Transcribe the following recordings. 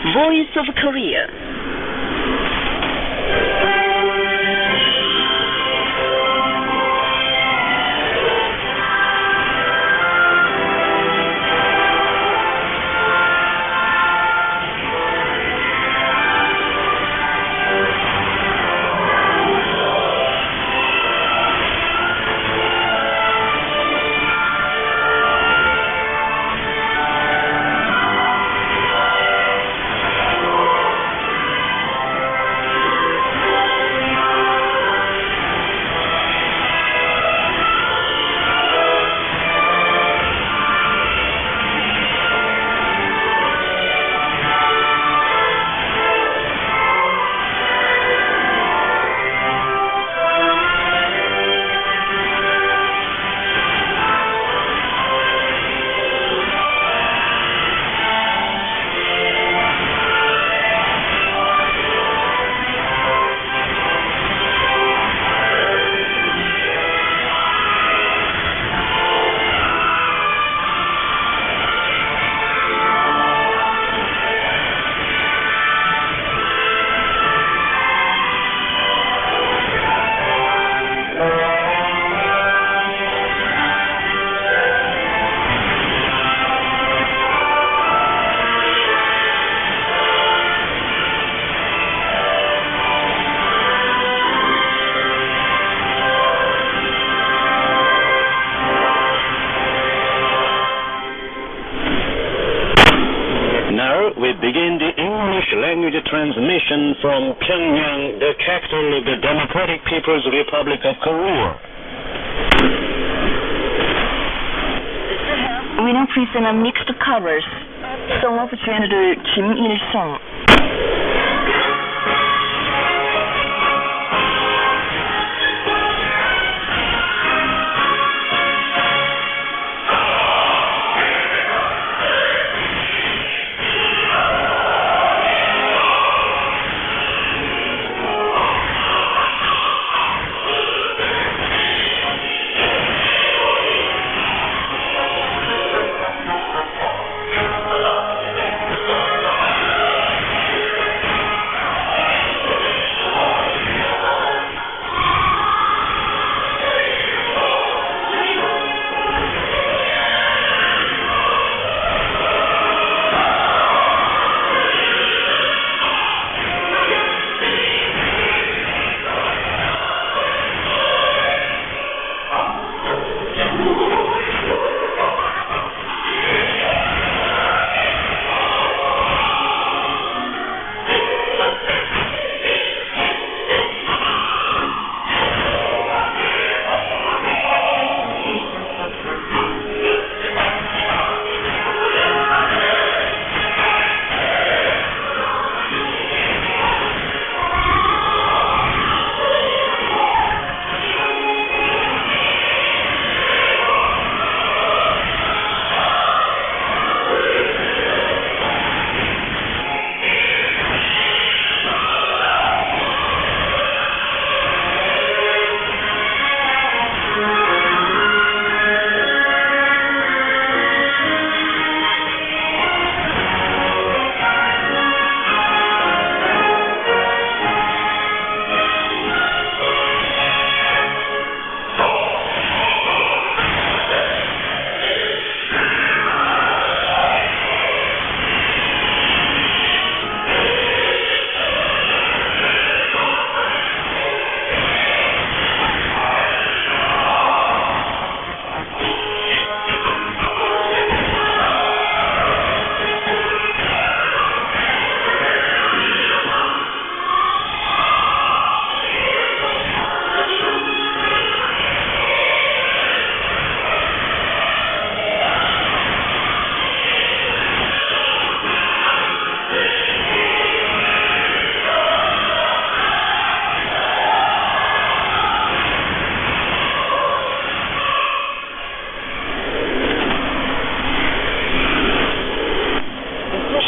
Voice of Korea. We begin the English language transmission from Pyongyang, the capital of the Democratic People's Republic of Korea. Winning present mixed covers. Song of General Kim Il-sung.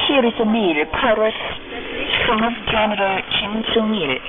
Here is a meal, Paris, Son of General Kim Jong-il.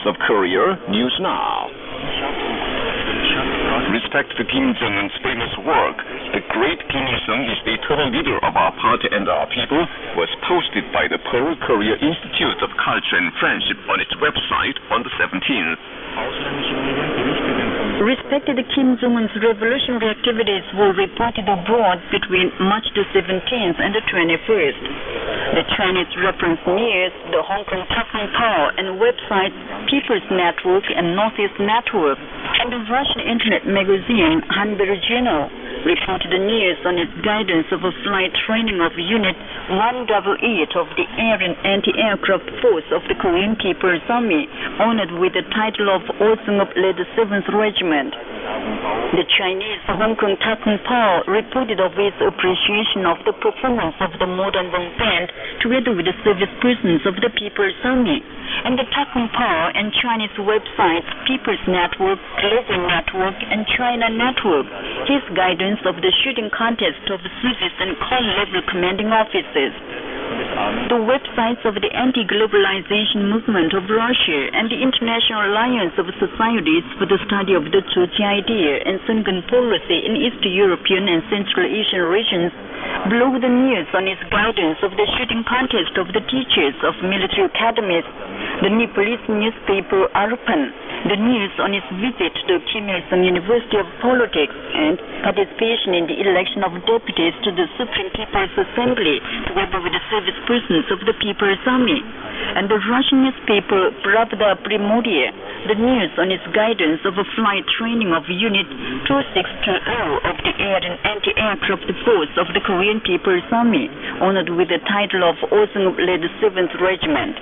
of Korea, News Now. Respect to Kim Jong-un's famous work, "The Great Kim Il-sung is the eternal leader of our party and our people," was posted by the Pearl Korea Institute of Culture and Friendship on its website on the 17th. Respected Kim Jong-un's revolutionary activities were reported abroad between March the 17th and the 21st. The Chinese reference news, the Hong Kong Counterparts and websites People's Network and Northeast Network, and the Russian internet magazine Hanbel Journal reported the news on its guidance of a flight training of Unit 188 of the Air and Anti-Aircraft Force of the Korean People's Army, honored with the title of Osung led the 7th Regiment. The Chinese Hong Kong Counterparts reported of its appreciation of the performance of the modern Wong band together with the service persons of the People's Army, and the Counterparts and Chinese websites People's Network, Global Network, and China Network, his guidance of the shooting contest of service and call-level commanding officers. The websites of the anti-globalization movement of Russia and the International Alliance of Societies for the Study of the Juche Idea and Sungun policy in East European and Central Asian regions blow the news on its guidance of the shooting contest of the teachers of military academies, the Nepalese newspaper Arpan, the news on its visit to Kim Il-sung University of Politics, and participation in the election of deputies to the Supreme People's Assembly, together with the service persons of the People's Army, and the Russian newspaper Pravda Primodia, the news on its guidance of a flight training of Unit 2620 of the Air and Anti-Aircraft Force of the Korean People's Army, honored with the title of Osung led 7th Regiment.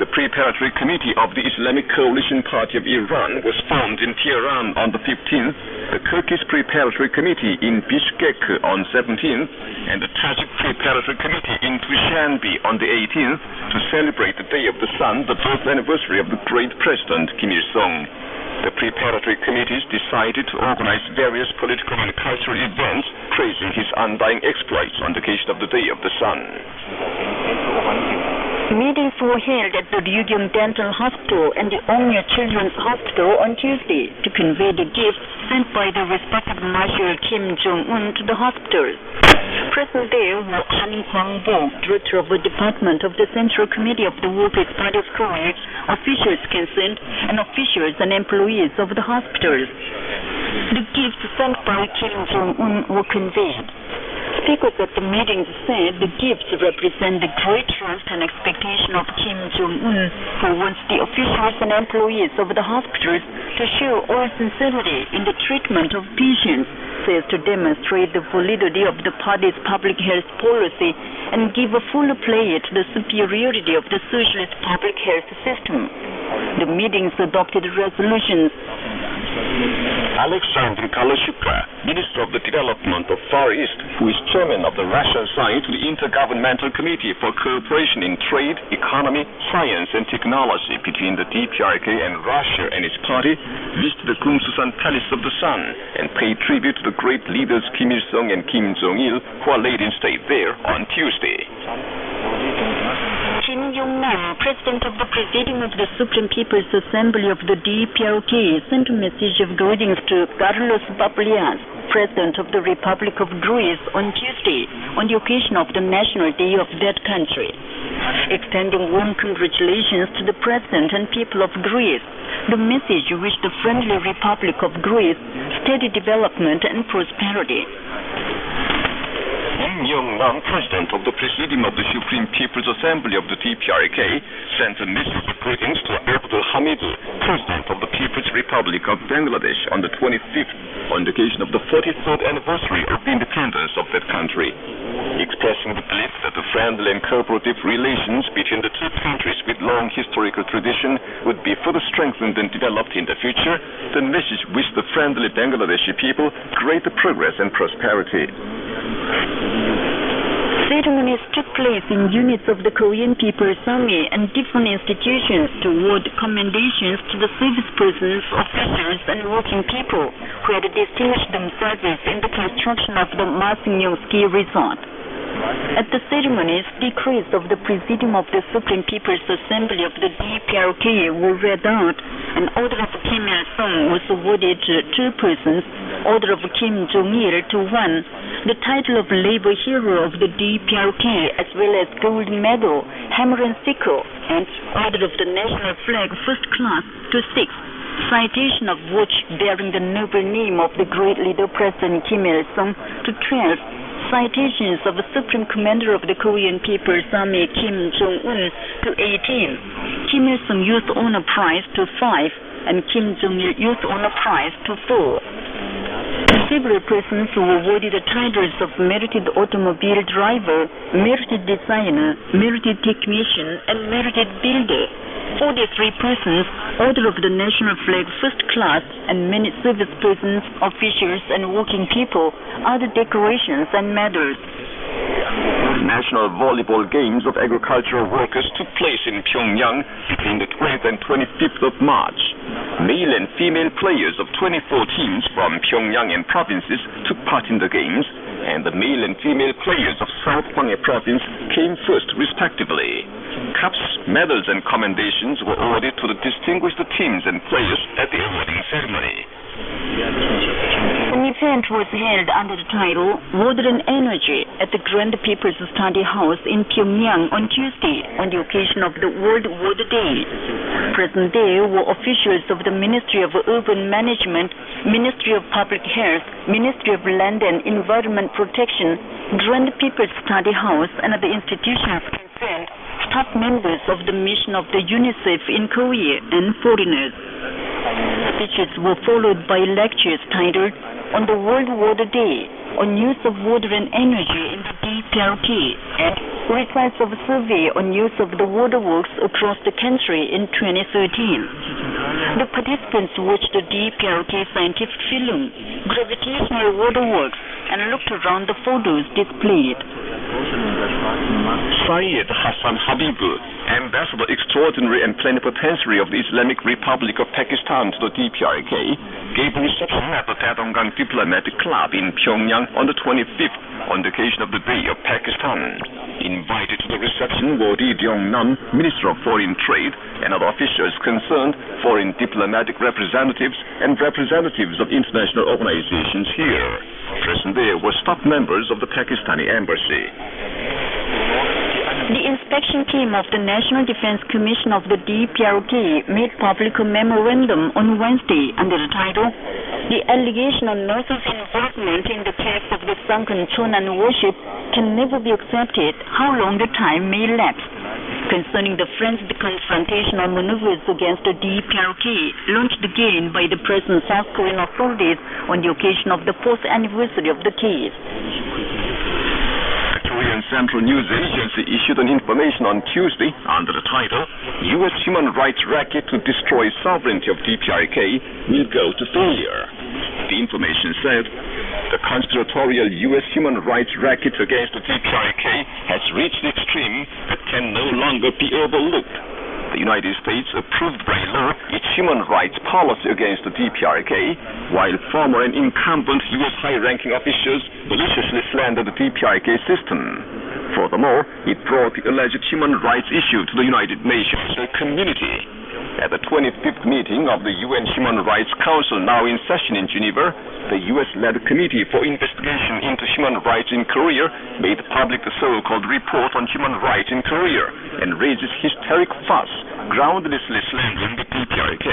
The Preparatory Committee of the Islamic Coalition Party of Iran was formed in Tehran on the 15th, the Kyrgyz Preparatory Committee in Bishkek on 17th, and the Tajik Preparatory Committee in Dushanbe on the 18th to celebrate the Day of the Sun, the birth anniversary of the great President Kim Il-sung. The preparatory committees decided to organize various political and cultural events praising his undying exploits on the occasion of the Day of the Sun. Meetings were held at the Ryugyong Dental Hospital and the Ongya Children's Hospital on Tuesday to convey the gifts sent by the respected Marshal Kim Jong-un to the hospitals. Present there were Han Kwang-bo, Director of the Department of the Central Committee of the Workers' Party of Korea, officials concerned, and officials and employees of the hospitals. The gifts sent by Kim Jong-un were conveyed. Speakers at the meetings said the gifts represent the great trust and expectation of Kim Jong-un, who wants the officials and employees of the hospitals to show all sincerity in the treatment of patients, so as to demonstrate the validity of the party's public health policy and give a full play to the superiority of the socialist public health system. The meetings adopted resolutions. Alexander Kalashukka, Minister of the Development of Far East, who is chairman of the Russian side to the Intergovernmental Committee for Cooperation in Trade, Economy, Science and Technology between the DPRK and Russia and its party, visited the Kumsusan Palace of the Sun and paid tribute to the great leaders Kim Il-sung and Kim Jong-il, who are laid in state there on Tuesday. Kim Yong-nam, President of the Presidium of the Supreme People's Assembly of the DPRK, sent a message of greetings to Carlos Papalias, President of the Republic of Greece, on Tuesday, on the occasion of the National Day of that country. Extending warm congratulations to the President and people of Greece, the message wished the friendly Republic of Greece steady development and prosperity. Kim Yong-nam, President of the Presidium of the Supreme People's Assembly of the DPRK, sent a message of greetings to Abdul Hamid, President of the People's Republic of Bangladesh, on the 25th, on the occasion of the 43rd anniversary of the independence of that country. Expressing the belief that the friendly and cooperative relations between the two countries with long historical tradition would be further strengthened and developed in the future, the message wished the friendly Bangladeshi people greater progress and prosperity. Ceremonies took place in units of the Korean People's Army and different institutions to award commendations to the service persons, officers, and working people who had distinguished themselves in the construction of the Masingyong ski resort. At the ceremonies, decrees of the Presidium of the Supreme People's Assembly of the DPRK were read out. An Order of Kim Il-sung was awarded to 2 persons, Order of Kim Jong-il to 1, the title of Labor Hero of the DPRK, as well as Gold Medal, Hammer and Sickle, and Order of the National Flag First Class to 6. Citation of watch bearing the noble name of the great leader President Kim Il-sung to 12. Citations of the Supreme Commander of the Korean People's Army Kim Jong-un to 18. Kim Il-sung Youth Honor Prize to 5 and Kim Jong-il Youth Honor Prize to 4. Several persons were awarded the titles of Merited Automobile Driver, Merited Designer, Merited Technician, and Merited Builder. 43 persons, Order of the National Flag First Class, and many service persons, officials, and working people, other decorations and medals. National Volleyball Games of Agricultural Workers took place in Pyongyang between the 12th and 25th of March. Male and female players of 24 teams from Pyongyang and provinces took part in the games, and the male and female players of South Hwanghae province came first respectively. Cups, medals, and commendations were awarded to the distinguished teams and players at the awarding ceremony. An event was held under the title Water and Energy at the Grand People's Study House in Pyongyang on Tuesday on the occasion of the World Water Day. Present there were officials of the Ministry of Urban Management, Ministry of Public Health, Ministry of Land and Environment Protection, Grand People's Study House, and other institutions concerned, staff members of the mission of the UNICEF in Korea, and foreigners. Speeches were followed by lectures titled On the World Water Day, on use of water and energy in the DPRK, and results of a survey on use of the waterworks across the country in 2013. The participants watched the DPRK scientific film, Gravitational Waterworks, and looked around the photos displayed. Syed Hassan Habib, Ambassador Extraordinary and Plenipotentiary of the Islamic Republic of Pakistan to the DPRK, gave a reception at the Taedonggang Diplomatic Club in Pyongyang on the 25th on the occasion of the Day of Pakistan. Invited to the reception were Ri Dong-nam, Minister of Foreign Trade, and other officials concerned, foreign diplomatic representatives, and representatives of international organizations here. Present there were staff members of the Pakistani embassy. The inspection team of the National Defense Commission of the DPRK made public a memorandum on Wednesday under the title, The Allegation on North's Involvement in the Case of the Sunken Chonan Warship Can Never Be Accepted, How Long the Time May Elapse, concerning the frenzied confrontational maneuvers against the DPRK launched again by the present South Korean authorities on the occasion of the 4th anniversary of the case. Korean Central News Agency issued an information on Tuesday under the title, U.S. Human Rights Racket to Destroy Sovereignty of DPRK Will Go to Failure. The information said, the conspiratorial U.S. human rights racket against the DPRK has reached the extreme that can no longer be overlooked. The United States approved by law its human rights policy against the DPRK, while former and incumbent U.S. high-ranking officials maliciously slandered the DPRK system. Furthermore, it brought the alleged human rights issue to the United Nations community. At the 25th meeting of the UN Human Rights Council now in session in Geneva, the U.S.-led Committee for Investigation into Human Rights in Korea made public the so-called Report on Human Rights in Korea and raises hysteric fuss, groundlessly slandering the DPRK.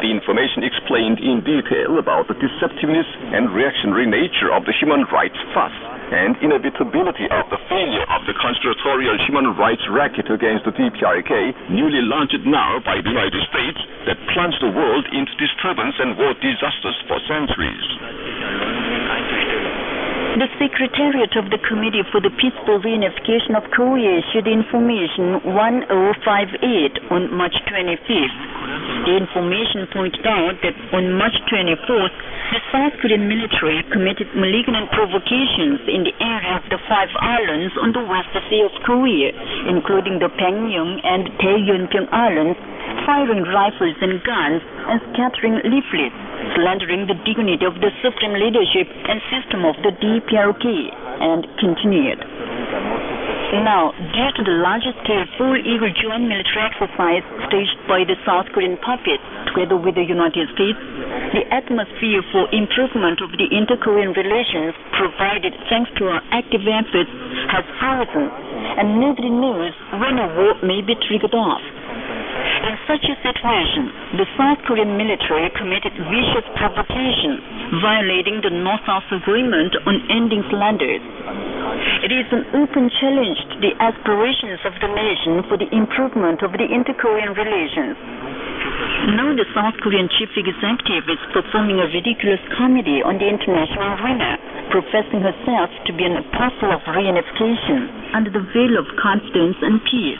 The information explained in detail about the deceptiveness and reactionary nature of the human rights fuss and inevitability of the failure of the conspiratorial human rights racket against the DPRK, newly launched now by the United States, that plunged the world into disturbance and war disasters for centuries. The Secretariat of the Committee for the Peaceful Reunification of Korea issued Information 1058 on March 25th. The information pointed out that on March 24th, the South Korean military committed malignant provocations in the area of the 5 islands on the West Sea of Korea, including the Panmunjom and Taeyeonpyeong Islands, firing rifles and guns and scattering leaflets, slandering the dignity of the supreme leadership and system of the DPRK. and continued. Now, due to the large-scale Full Eagle joint military exercise staged by the South Korean puppets together with the United States, the atmosphere for improvement of the inter-Korean relations provided thanks to our active efforts has frozen, and nobody knows when a war may be triggered off. In such a situation, the South Korean military committed vicious provocation, violating the North-South Agreement on ending slanders. It is an open challenge to the aspirations of the nation for the improvement of the inter-Korean relations. Now the South Korean chief executive is performing a ridiculous comedy on the international arena, professing herself to be an apostle of reunification under the veil of confidence and peace.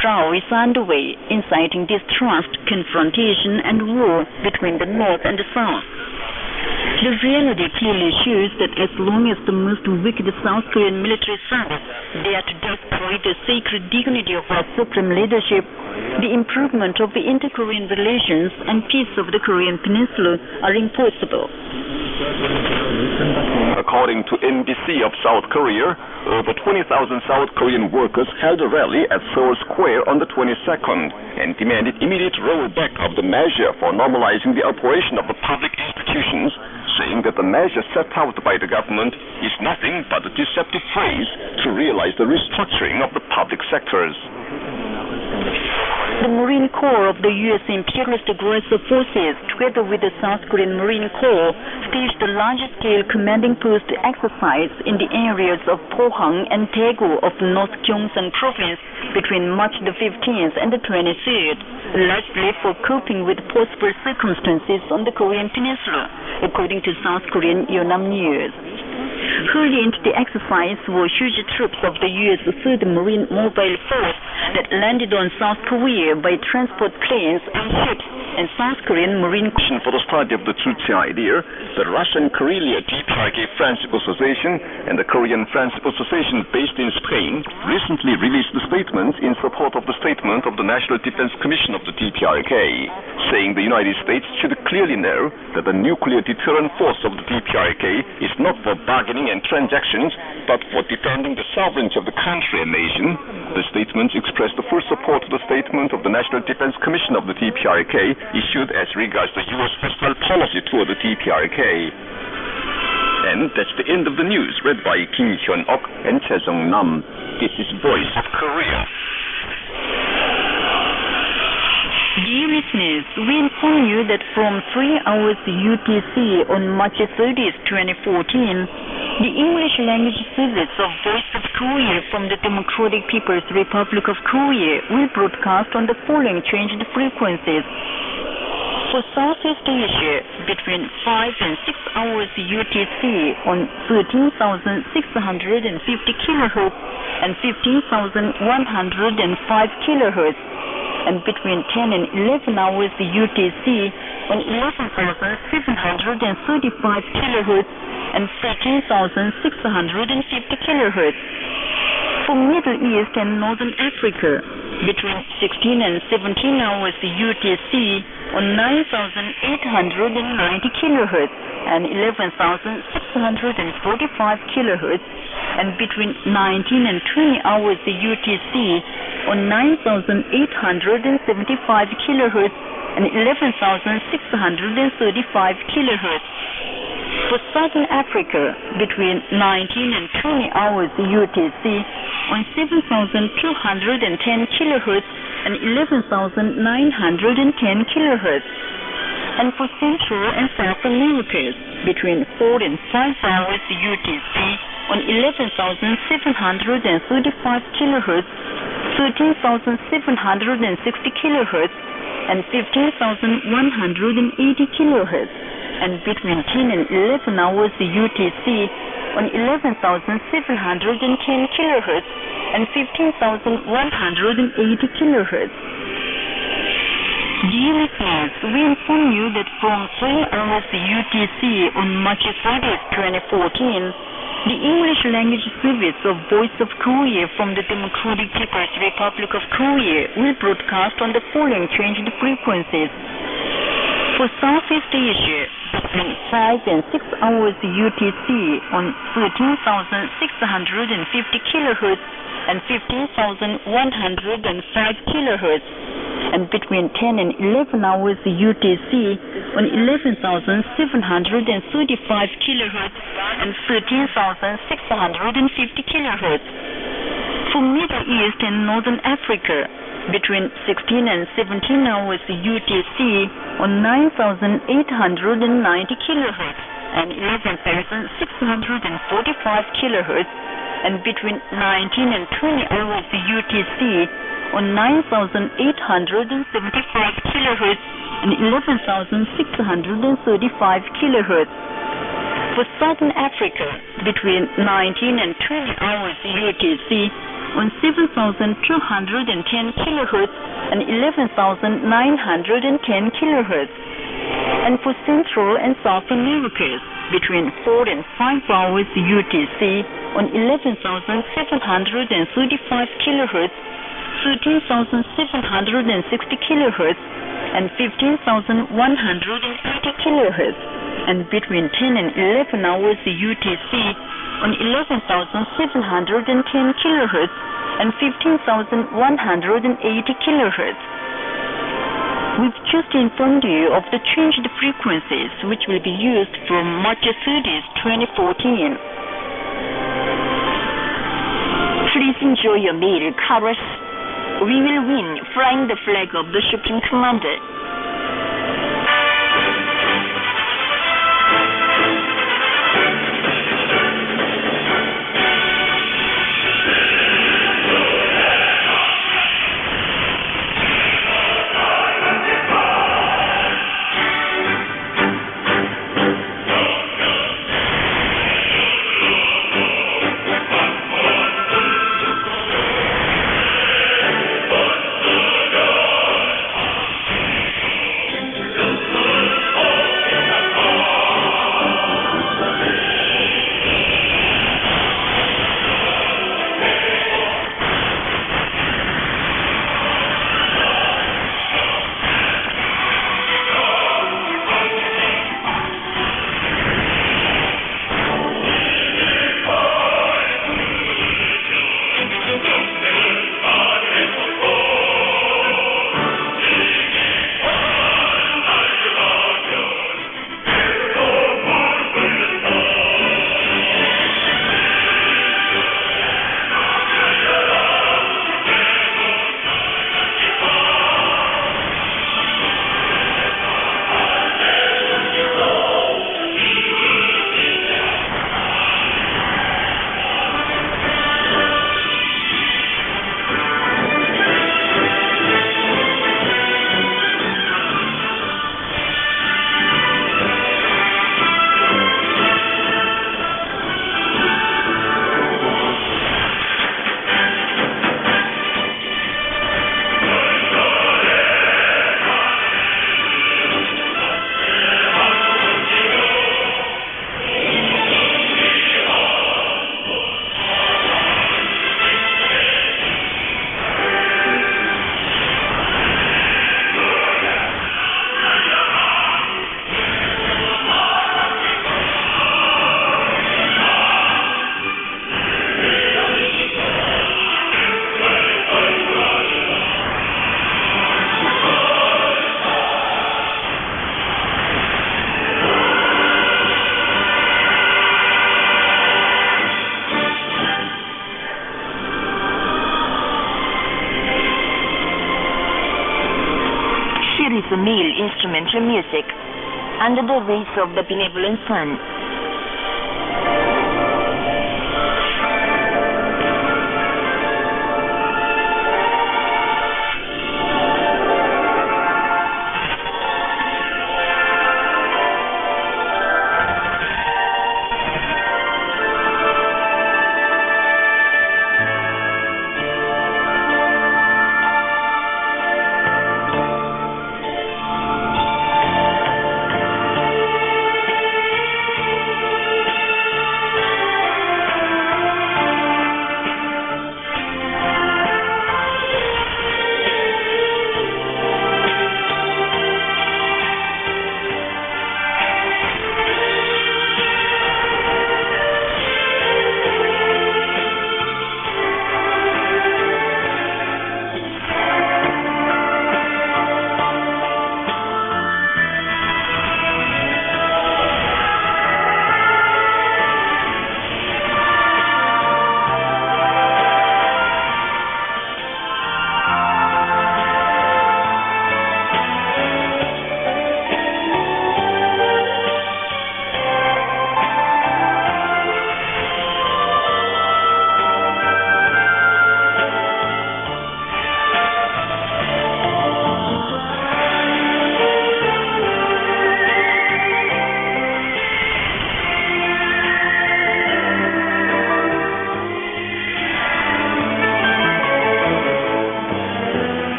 Trial is underway, inciting distrust, confrontation, and war between the North and the South. The reality clearly shows that as long as the most wicked South Korean military service dare to destroy the sacred dignity of our supreme leadership, the improvement of the inter-Korean relations and peace of the Korean Peninsula are impossible. According to NBC of South Korea, over 20,000 South Korean workers held a rally at Seoul Square on the 22nd and demanded immediate rollback of the measure for normalizing the operation of the public institutions, saying that the measure set out by the government is nothing but a deceptive phrase to realize the restructuring of the public sectors. The Marine Corps of the U.S. imperialist aggressor forces, together with the South Korean Marine Corps, staged the largest-scale commanding post exercise in the areas of Pohang and Daegu of North Gyeongsang Province between March the 15th and the 23rd, largely for coping with possible circumstances on the Korean Peninsula, according to South Korean Yonhap News. Hurled into the exercise were huge troops of the U.S. 3rd Marine Mobile Force that landed on South Korea by transport planes and ships, and South Korean Marine Corps. For the study of the Tutsi idea, the Russian Karelia DPRK Friendship Association and the Korean Friendship Association based in Spain recently released a statement in support of the statement of the National Defense Commission of the DPRK, saying the United States should clearly know that the nuclear deterrent force of the DPRK is not for bargaining and transactions, but for defending the sovereignty of the country and nation. The statement expressed the full support to the statement of the National Defense Commission of the DPRK issued as regards the U.S. fiscal policy toward the DPRK. And that's the end of the news, read by Kim Hyun-ok and Chae Jung-nam. This is Voice of Korea. Dear listeners, we inform you that from 3 hours UTC on March 30th, 2014, the English language service of Voice of Korea from the Democratic People's Republic of Korea will broadcast on the following changed frequencies. For Southeast Asia, between 5 and 6 hours UTC on 13,650 kHz and 15,105 kHz, and between 10 and 11 hours UTC on 11,735 kHz and 13,650 kHz. For Middle East and Northern Africa, between 16 and 17 hours UTC on 9,890 kHz and 11,645 kHz, and between 19 and 20 hours UTC on 9,875 kHz and 11,635 kHz. For Southern Africa, between 19 and 20 hours UTC on 7,210 kHz and 11,910 kHz. And for Central and South America, between 4 and 5 hours UTC on 11,735 kHz, 13,760 kHz, and 15,180 kHz, and between 10 and 11 hours UTC on 11,710 kHz and 15,180 kHz. Dear listeners, we inform you that from 3 hours UTC on March 30th, 2014, the English language service of Voice of Korea from the Democratic People's Republic of Korea will broadcast on the following changed frequencies. For Southeast Asia, between 5 and 6 hours UTC on 13,650 kilohertz and 15,105 kilohertz, and between 10 and 11 hours UTC on 11,735 kilohertz and 13,650 kilohertz. For Middle East and Northern Africa, between 16 and 17 hours UTC on 9,890 kilohertz and 11,645 kilohertz, and between 19 and 20 hours UTC on 9,875 kilohertz and 11,635 kilohertz. For Southern Africa, between 19 and 20 hours UTC on 7,210 kilohertz and 11,910 kilohertz. And for Central and South Americas, between 4 and 5 hours UTC on 11,735 kilohertz, 13,760 kilohertz, and 15,180 kilohertz, and between 10 and 11 hours UTC on 11,710 kilohertz and 15,180 kilohertz. We've just informed you of the changed frequencies which will be used from March 30th, 2014. Please enjoy your meal, Carlos. We will win flying the flag of the Supreme Commander. The male instrumental music under the rays of the benevolent sun.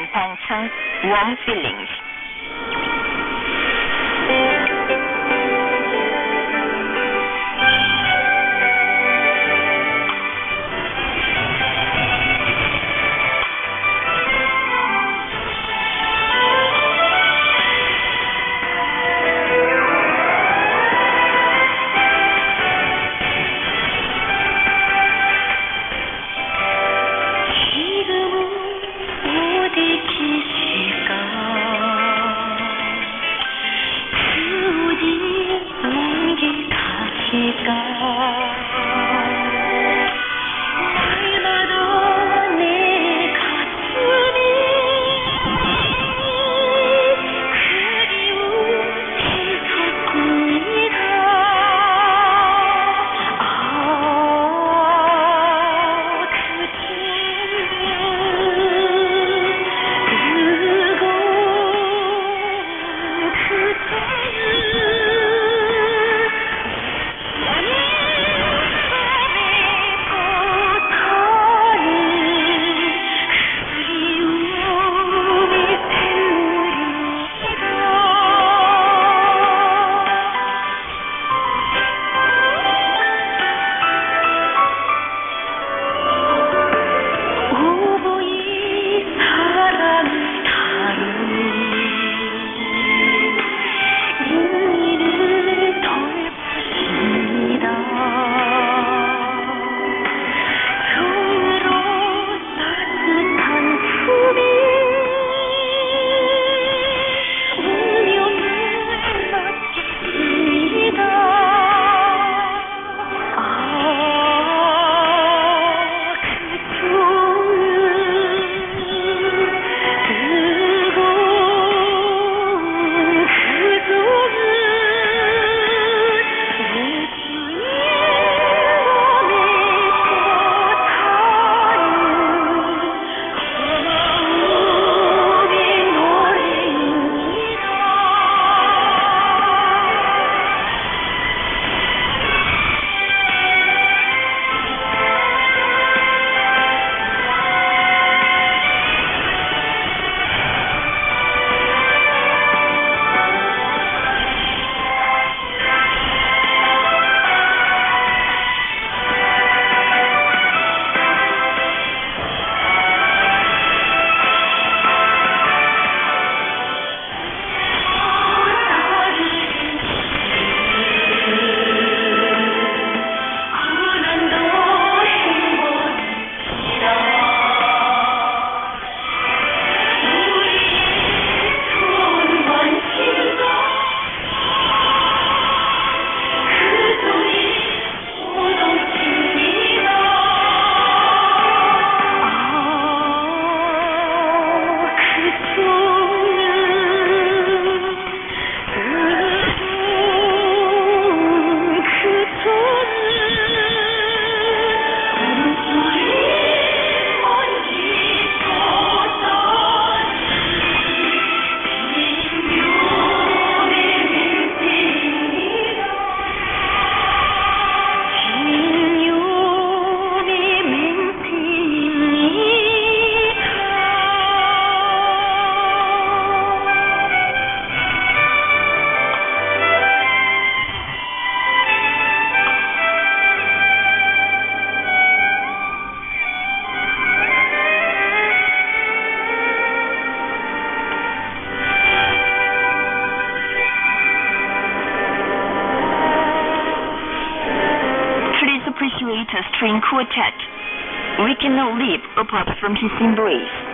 and Pangchang warm feelings. a string quartet. We cannot live apart from his embrace.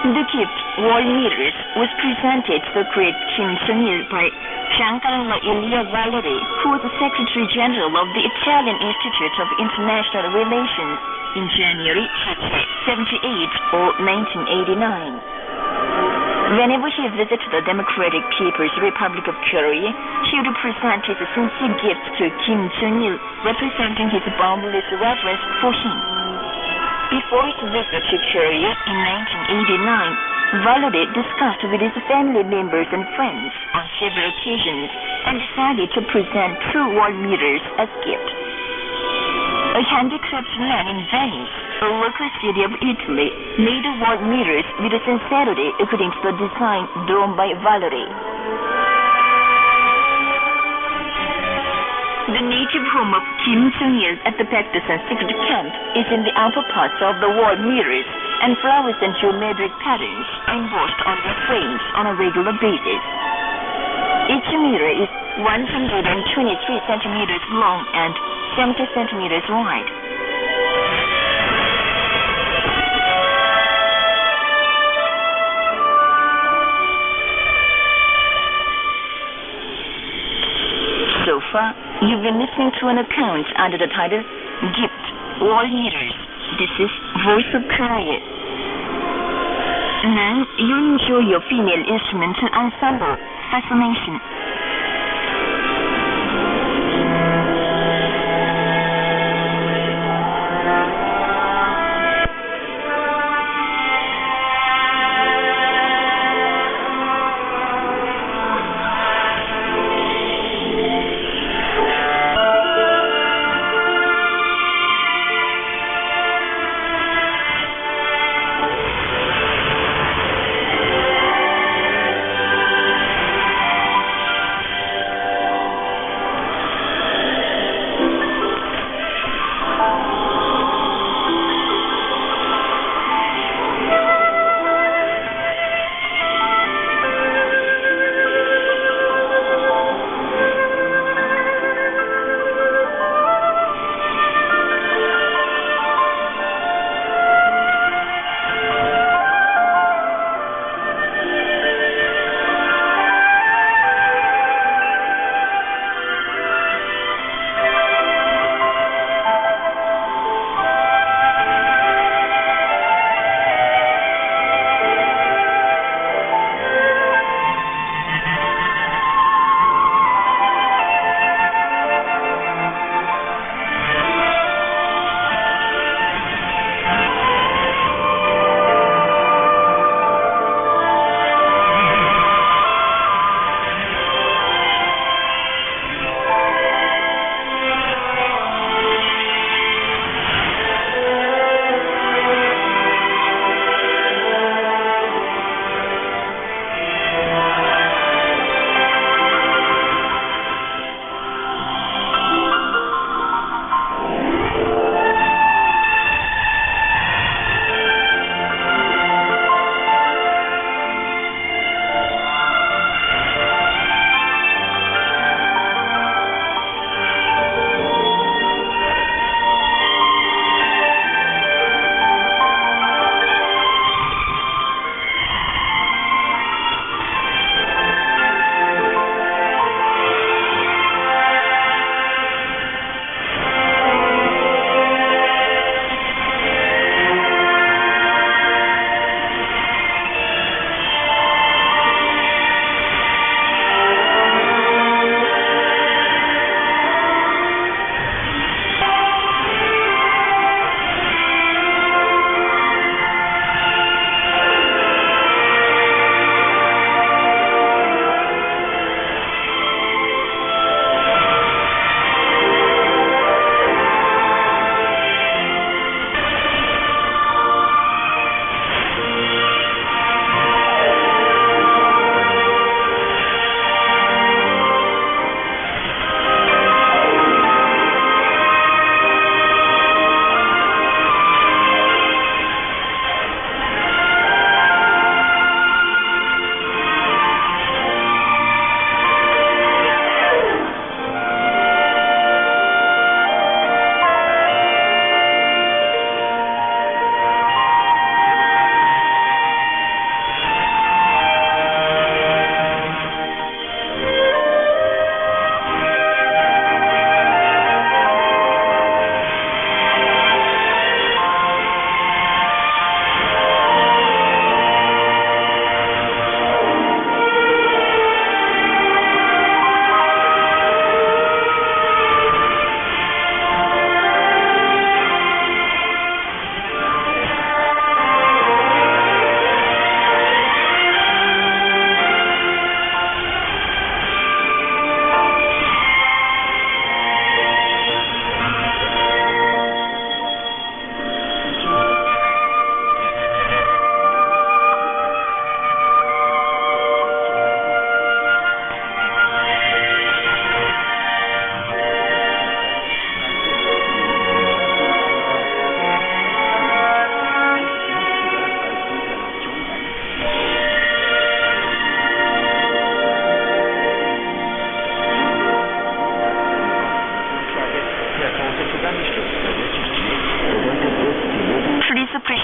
The gift, wall mirrors, was presented to the great Kim Jong-il by Giancarlo Elia Valleri, who was the Secretary General of the Italian Institute of International Relations in January 78 or 1989. Whenever she visited the Democratic People's Republic of Korea, she would present his sincere gifts to Kim Jong-il, representing his boundless reverence for him. Before his visit to Korea in 1989, Valleri discussed with his family members and friends on several occasions and decided to present 2 wall mirrors as gifts. A handicrafted man in Venice, a local city of Italy, made the wall mirrors with a sincerity according to the design drawn by Valleri. The native home of Kim Jong-il at the Pakistan secret camp is in the upper parts of the wall mirrors, and flowers and geometric patterns are embossed on the frames on a regular basis. Each mirror is 123 centimeters long and 70 centimeters wide. So far, you've been listening to an account under the title Gift, Wall Mirrors. This is Voice of Korea. Now, you'll enjoy your female instrumental ensemble, Fascination.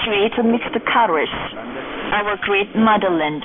perpetuate amidst the colors, our great motherland.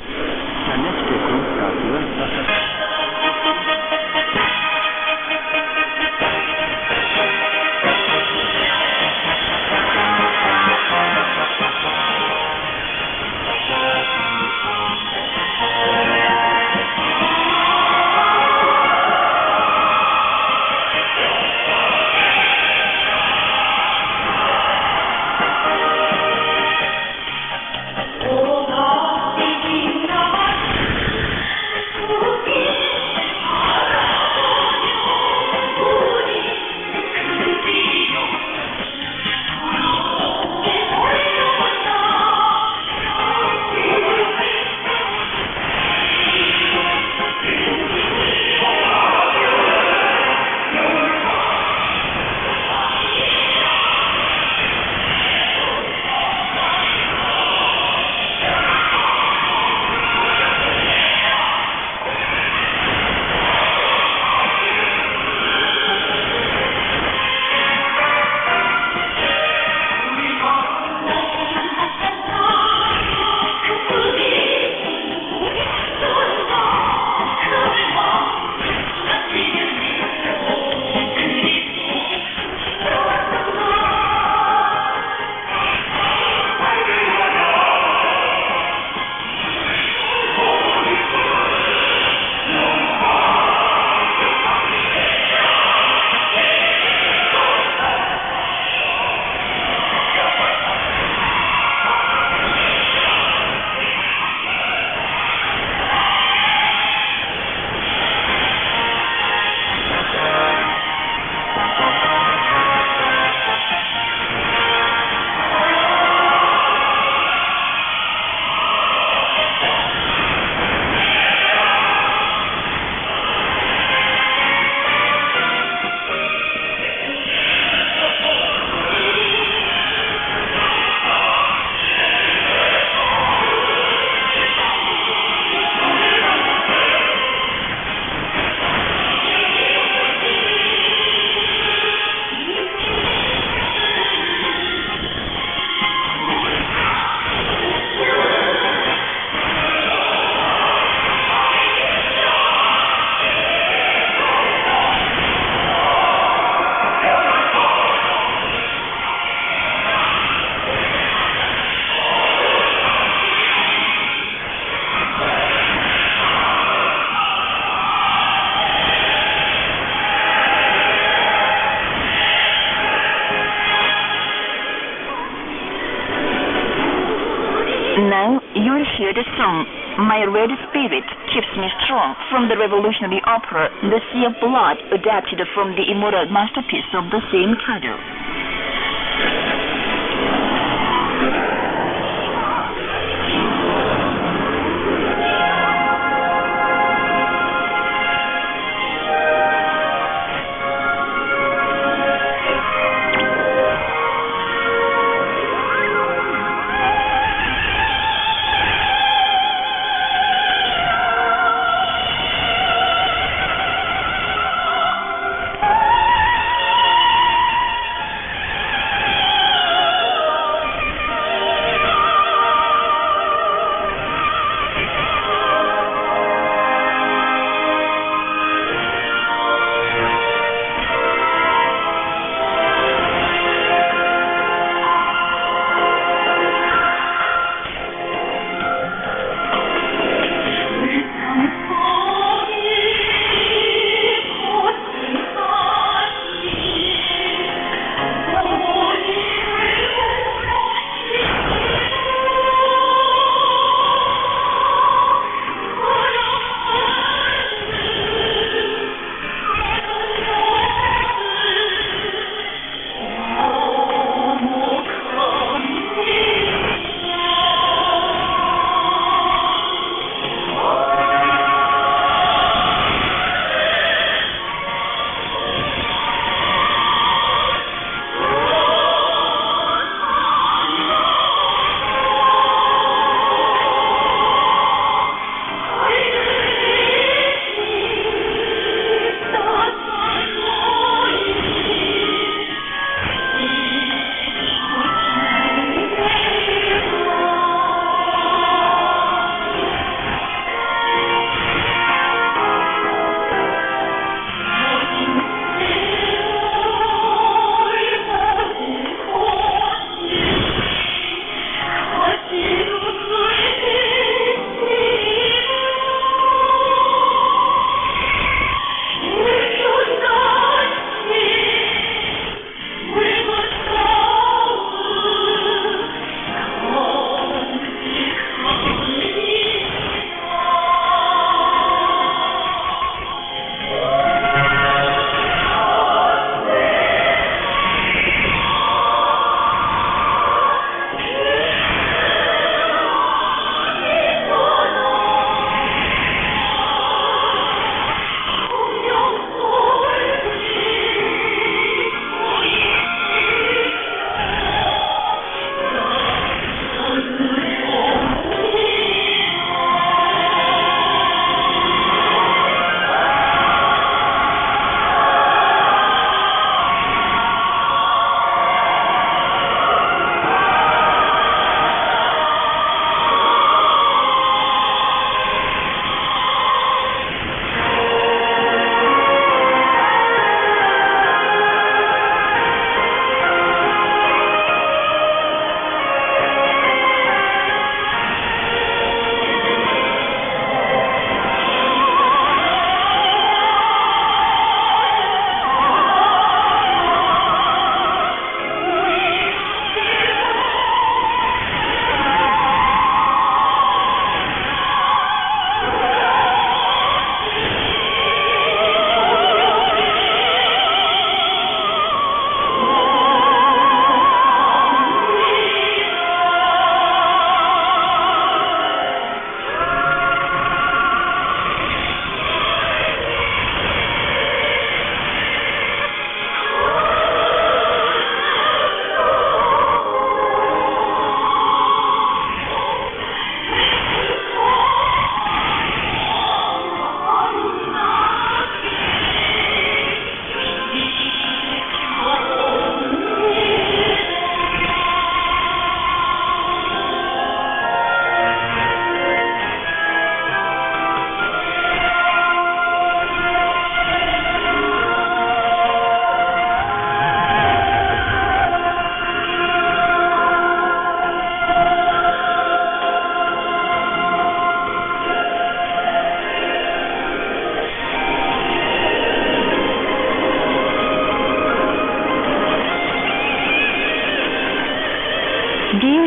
Now you'll hear the song My Red Spirit Keeps Me Strong from the revolutionary opera The Sea of Blood, adapted from the immortal masterpiece of the same title.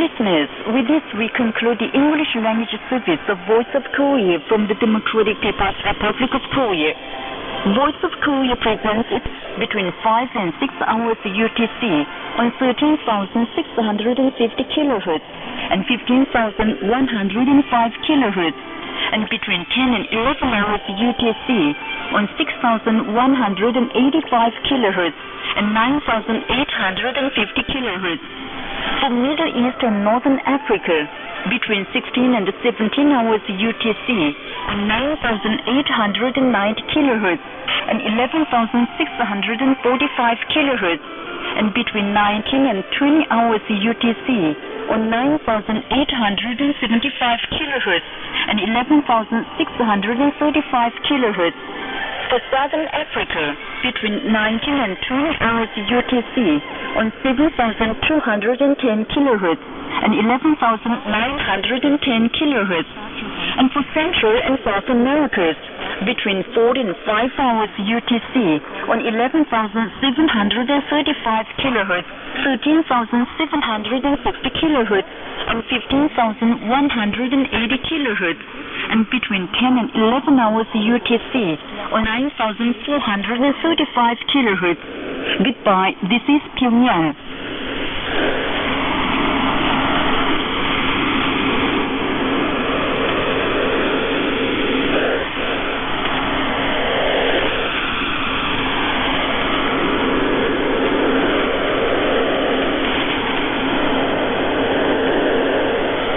listeners, with this we conclude the English language service of Voice of Korea from the Democratic People's Republic of Korea. Voice of Korea presents it between 5 and 6 hours UTC on 13,650 kilohertz and 15,105 kilohertz, and between 10 and 11 hours UTC on 6,185 kilohertz and 9,850 kilohertz. For Middle East and Northern Africa, between 16 and 17 hours UTC on 9,890 kilohertz and 11,645 kilohertz, and between 19 and 20 hours UTC on 9,875 kilohertz and 11,635 kilohertz. For Southern Africa, between 19 and 20 hours UTC on 7,210 kilohertz and 11,910 kilohertz. And for Central and South Americas, between 4 and 5 hours UTC on 11,735 kilohertz, 13,760 kilohertz, and 15,180 kilohertz, and between 10 and 11 hours UTC on 9,435 kilohertz. Goodbye, this is Pyongyang.